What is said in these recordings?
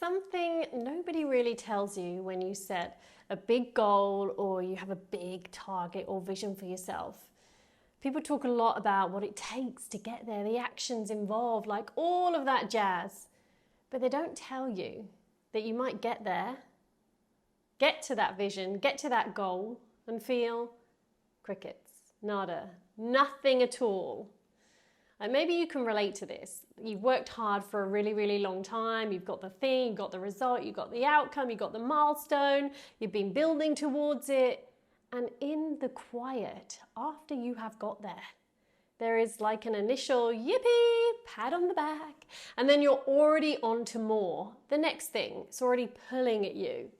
something nobody really tells you when you set a big goal or you have a big target or vision for yourself. People talk a lot about what it takes to get there, the actions involved, like all of that jazz. But they don't tell you that you might get there, get to that vision, get to that goal, and feel crickets, nada, nothing at all. And maybe you can relate to this. You've worked hard for a really, really long time. You've got the thing, you've got the result, you've got the outcome, you've got the milestone, you've been building towards it. And in the quiet, after you have got there, there is like an initial yippee, pat on the back, and then you're already on to more. The next thing, it's already pulling at you.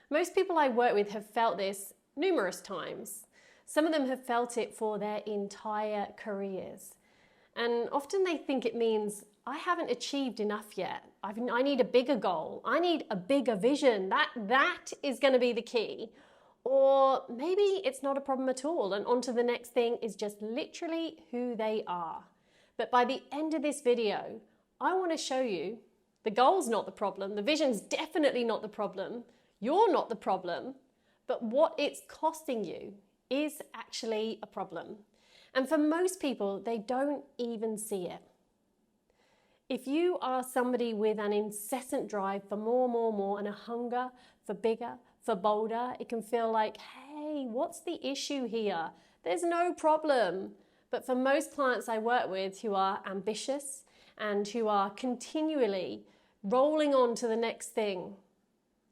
Most people I work with have felt this numerous times. Some of them have felt it for their entire careers. And often they think it means, I haven't achieved enough yet. I need a bigger goal. I need a bigger vision. That is going to be the key. Or maybe it's not a problem at all, and on to the next thing is just literally who they are. But by the end of this video, I want to show you the goal's not the problem, the vision's definitely not the problem, you're not the problem, but what it's costing you is actually a problem. And for most people, they don't even see it. If you are somebody with an incessant drive for more, and a hunger for bigger, for bolder, it can feel like, hey, what's the issue here? There's no problem. But for most clients I work with who are ambitious and who are continually rolling on to the next thing,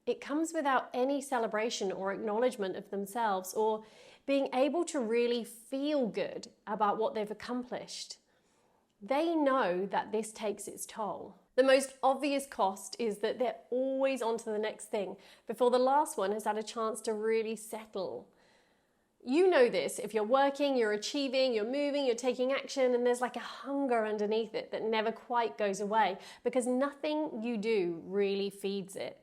it comes without any celebration or acknowledgement of themselves or being able to really feel good about what they've accomplished. They know that this takes its toll. The most obvious cost is that they're always on to the next thing before the last one has had a chance to really settle. You know this, if you're working, you're achieving, you're moving, you're taking action, and there's like a hunger underneath it that never quite goes away because nothing you do really feeds it.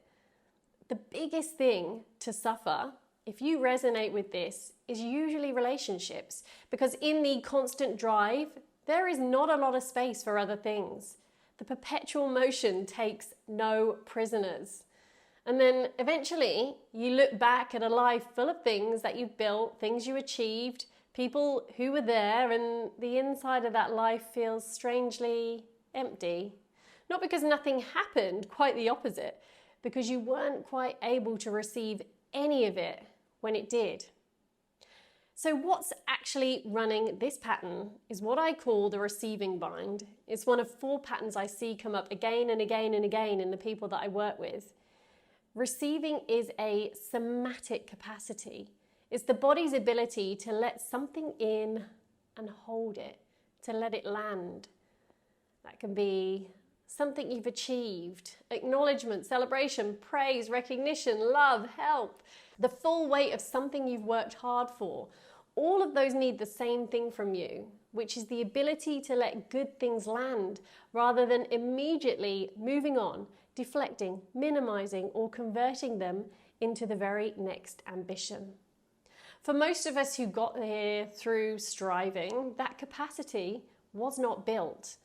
The biggest thing to suffer, if you resonate with this, is usually relationships, because in the constant drive, there is not a lot of space for other things. The perpetual motion takes no prisoners. And then eventually you look back at a life full of things that you've built, things you achieved, people who were there, and the inside of that life feels strangely empty. Not because nothing happened, quite the opposite, because you weren't quite able to receive any of it when it did. So what's actually running this pattern is what I call the receiving bind. It's one of 4 patterns I see come up again and again and again in the people that I work with. Receiving is a somatic capacity. It's the body's ability to let something in and hold it, to let it land. That can be something you've achieved, acknowledgement, celebration, praise, recognition, love, help, the full weight of something you've worked hard for. All of those need the same thing from you, which is the ability to let good things land rather than immediately moving on, deflecting, minimizing, or converting them into the very next ambition. For most of us who got here through striving, that capacity was not built.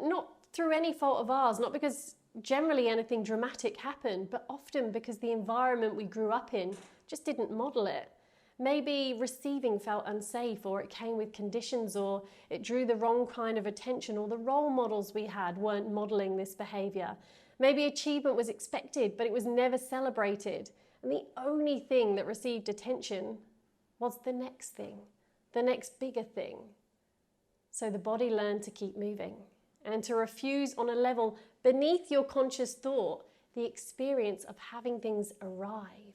Not through any fault of ours, not because generally anything dramatic happened, but often because the environment we grew up in just didn't model it. Maybe receiving felt unsafe, or it came with conditions, or it drew the wrong kind of attention, or the role models we had weren't modeling this behavior. Maybe achievement was expected, but it was never celebrated. And the only thing that received attention was the next thing, the next bigger thing. So the body learned to keep moving and to refuse on a level beneath your conscious thought the experience of having things arrive.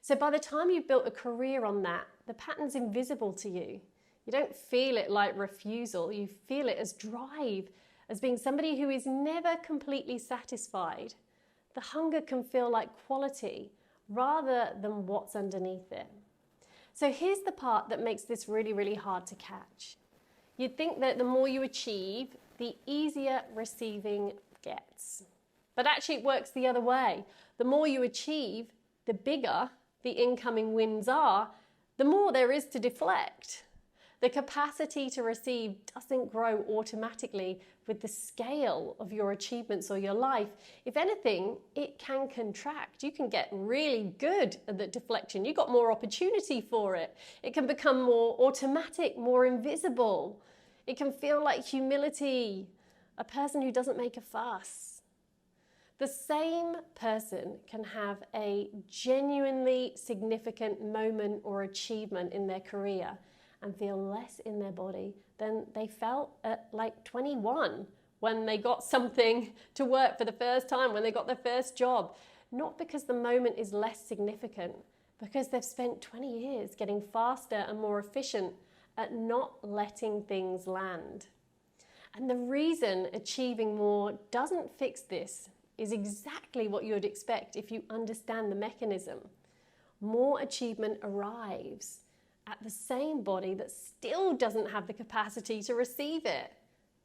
So by the time you've built a career on that, the pattern's invisible to you. You don't feel it like refusal, you feel it as drive, as being somebody who is never completely satisfied. The hunger can feel like quality rather than what's underneath it. So here's the part that makes this really, really hard to catch. You'd think that the more you achieve, the easier receiving gets. But actually it works the other way. The more you achieve, the bigger the incoming wins are, the more there is to deflect. The capacity to receive doesn't grow automatically with the scale of your achievements or your life. If anything, it can contract. You can get really good at the deflection. You've got more opportunity for it. It can become more automatic, more invisible. It can feel like humility, a person who doesn't make a fuss. The same person can have a genuinely significant moment or achievement in their career and feel less in their body than they felt at like 21 when they got something to work for the first time, when they got their first job. Not because the moment is less significant, because they've spent 20 years getting faster and more efficient at not letting things land. And the reason achieving more doesn't fix this is exactly what you would expect if you understand the mechanism. More achievement arrives at the same body that still doesn't have the capacity to receive it.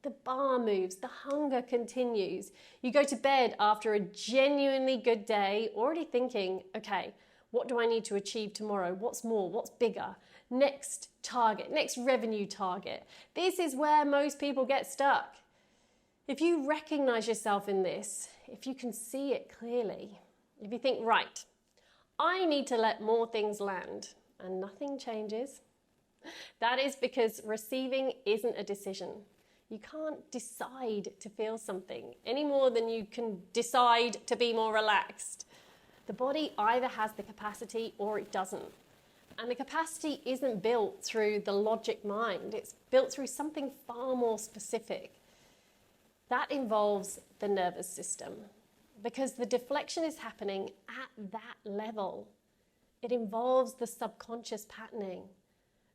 The bar moves, the hunger continues. You go to bed after a genuinely good day, already thinking, okay, what do I need to achieve tomorrow? What's more? What's bigger? Next target, next revenue target. This is where most people get stuck. If you recognize yourself in this, if you can see it clearly, if you think, right, I need to let more things land, and nothing changes, that is because receiving isn't a decision. You can't decide to feel something any more than you can decide to be more relaxed. The body either has the capacity or it doesn't. And the capacity isn't built through the logic mind. It's built through something far more specific. That involves the nervous system, because the deflection is happening at that level. It involves the subconscious patterning,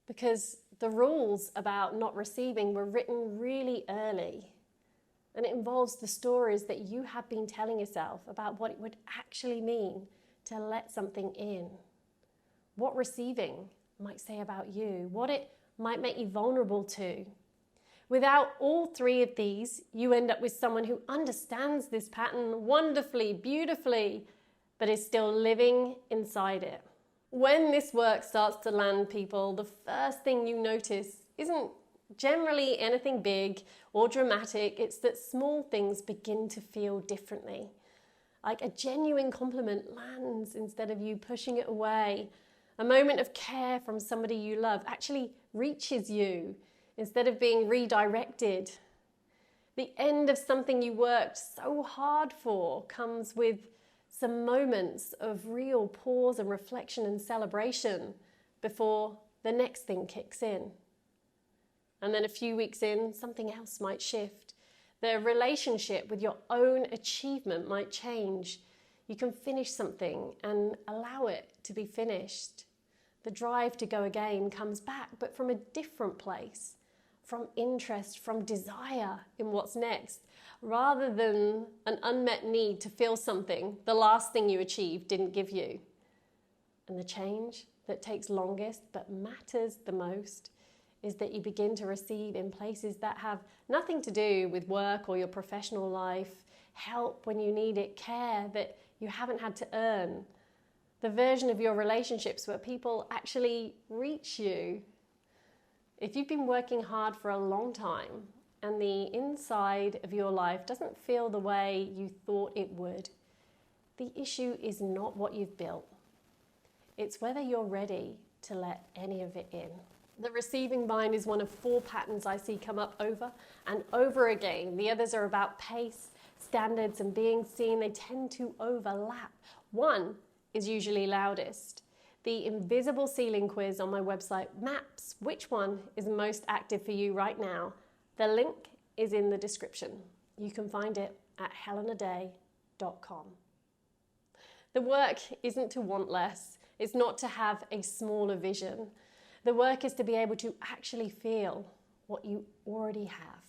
because the rules about not receiving were written really early. And it involves the stories that you have been telling yourself about what it would actually mean to let something in. What receiving might say about you, what it might make you vulnerable to. Without all three of these, you end up with someone who understands this pattern wonderfully, beautifully, but is still living inside it. When this work starts to land, people, the first thing you notice isn't generally anything big or dramatic. It's that small things begin to feel differently. Like a genuine compliment lands instead of you pushing it away. A moment of care from somebody you love actually reaches you instead of being redirected. The end of something you worked so hard for comes with some moments of real pause and reflection and celebration before the next thing kicks in. And then a few weeks in, something else might shift. The relationship with your own achievement might change. You can finish something and allow it to be finished. The drive to go again comes back, but from a different place, from interest, from desire in what's next, rather than an unmet need to feel something the last thing you achieved didn't give you. And the change that takes longest but matters the most is that you begin to receive in places that have nothing to do with work or your professional life, help when you need it, care that you haven't had to earn, the version of your relationships where people actually reach you. If you've been working hard for a long time and the inside of your life doesn't feel the way you thought it would, the issue is not what you've built. It's whether you're ready to let any of it in. The receiving mind is one of 4 patterns I see come up over and over again. The others are about pace, standards, and being seen. They tend to overlap. One is usually loudest. The invisible ceiling quiz on my website maps which one is most active for you right now. The link is in the description. You can find it at helenaday.com. The work isn't to want less. It's not to have a smaller vision. The work is to be able to actually feel what you already have.